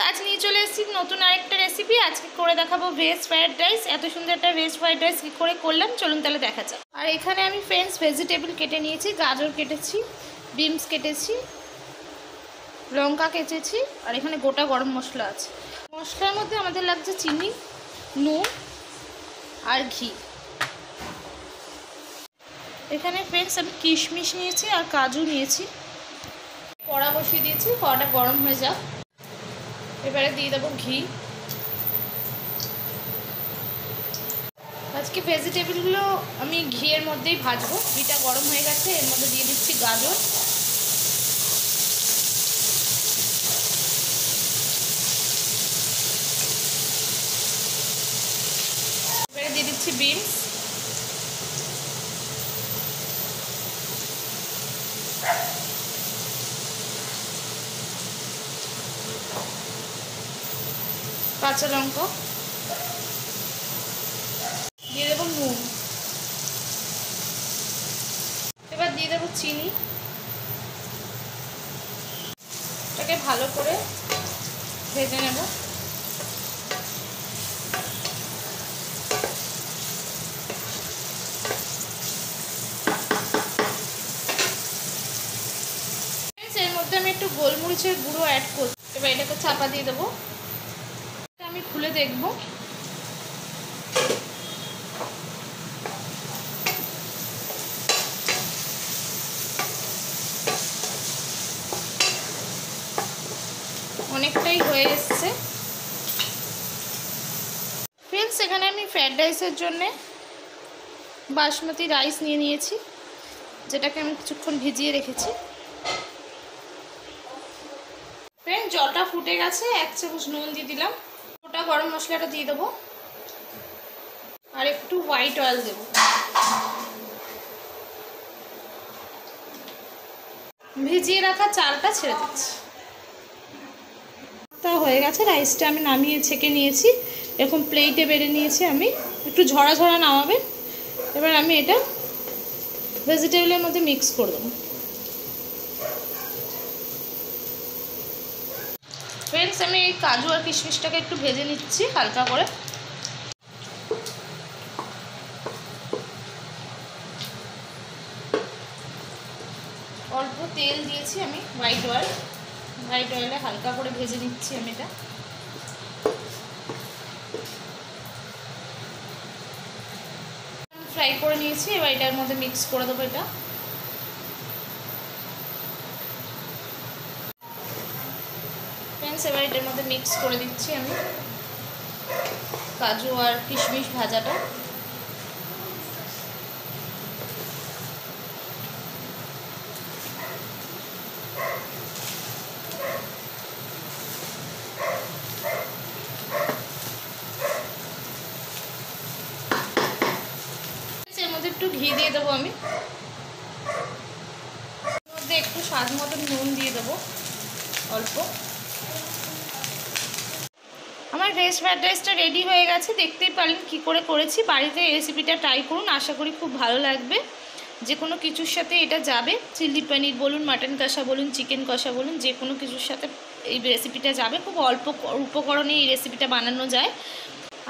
আজ নিয়ে চলে এসেছি নতুন আরেকটা রেসিপি। আজকে করে দেখাবো ভেজ ফ্রাইড রাইস। এত সুন্দর একটা ভেজ ফ্রাইড রাইস কী করে করলাম চলুন তাহলে দেখা যাক। আর এখানে আমি ফ্রেন্ডস ভেজিটেবল কেটে নিয়েছি, গাজর কেটেছি, বিনস কেটেছি, লঙ্কা কেটেছি, আর এখানে গোটা গরম মশলা আছে। মশলার মধ্যে আমাদের লাগছে চিনি, নুন আর ঘি। এখানে ফ্রেন্ডস আমি কিশমিশ নিয়েছি আর কাজু নিয়েছি। কড়া বসিয়ে দিয়েছি, কড়াটা গরম হয়ে যাক। এবারে দিয়ে দেবো ঘি। আজকে ভেজিটেবলগুলো আমি ঘিয়ের মধ্যেই ভাজবো। ঘিটা গরম হয়ে গেছে, এর মধ্যে দিয়ে দিচ্ছি গাজর, এবারে দিয়ে দিচ্ছি বিনস, কাঁচা লঙ্কা, দিয়ে দেবো নুন, এবার দিয়ে দেবো চিনি। এটাকে ভালো করে ভেজে নেব। এর মধ্যে আমি একটু গোলমরিচের গুঁড়ো অ্যাড করছি। এবার এটাকে চাপা দিয়ে দেবো। আমি খুলে দেখব। অনেকটাই হয়ে এসছে ফ্রেন্ডস। এখানে আমি ফ্রাইড রাইসের জন্যে বাসমতি রাইস নিয়ে নিয়েছি, যেটাকে আমি কিছুক্ষণ ভিজিয়ে রেখেছি। ফ্রেন্ড জলটা ফুটে গেছে, 1 চামচ নুন দিয়ে দিলাম, গোটা গরম মশলাটা দিয়ে দেবো, আর একটু হোয়াইট অয়েল দেবো। ভিজিয়ে রাখা চালটা ছেড়ে দিচ্ছি। তা হয়ে গেছে, রাইসটা আমি নামিয়ে ছেঁকে নিয়েছি, এরকম প্লেটে বেড়ে নিয়েছি আমি। একটু ঝরা ঝরা নামাবেন। এবার আমি এটা ভেজিটেবলের মধ্যে মিক্স করে দেবো। ফ্রেন্ডস আমি এই কাজু আর কিশমিশটাকে একটু ভেজে নিচ্ছি হালকা করে। অল্প তেল দিয়েছি আমি, হোয়াইট অয়েলে হালকা করে ভেজে নিচ্ছি আমি এটা। ফ্রাই করে নিয়েছি, এবার এটার মধ্যে মিক্স করে দেবো। এটা ফ্রেন্ডস এবার এটার মধ্যে মিক্স করে দিচ্ছি আমি কাজু আর কিশমিশ ভাজাটা। এর মধ্যে একটু ঘি দিয়ে দেবো আমি, এর মধ্যে একটু স্বাদ মতো নুন দিয়ে দেবো অল্প। আমার ভেজ ফ্রাইড রাইসটা রেডি হয়ে গেছে, দেখতেই পারলেন কী করে করেছি। বাড়িতে এই রেসিপিটা ট্রাই করুন, আশা করি খুব ভালো লাগবে। যে কোনো কিছুর সাথে এটা যাবে, চিলি পনির বলুন, মাটন কষা বলুন, চিকেন কষা বলুন, যে কোনো কিছুর সাথে এই রেসিপিটা যাবে। খুব অল্প উপকরণে এই রেসিপিটা বানানো যায়।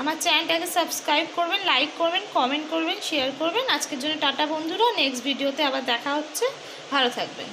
আমার চ্যানেলটাকে সাবস্ক্রাইব করবেন, লাইক করবেন, কমেন্ট করবেন, শেয়ার করবেন। আজকের জন্য টাটা বন্ধুরা, নেক্সট ভিডিওতে আবার দেখা হচ্ছে। ভালো থাকবেন।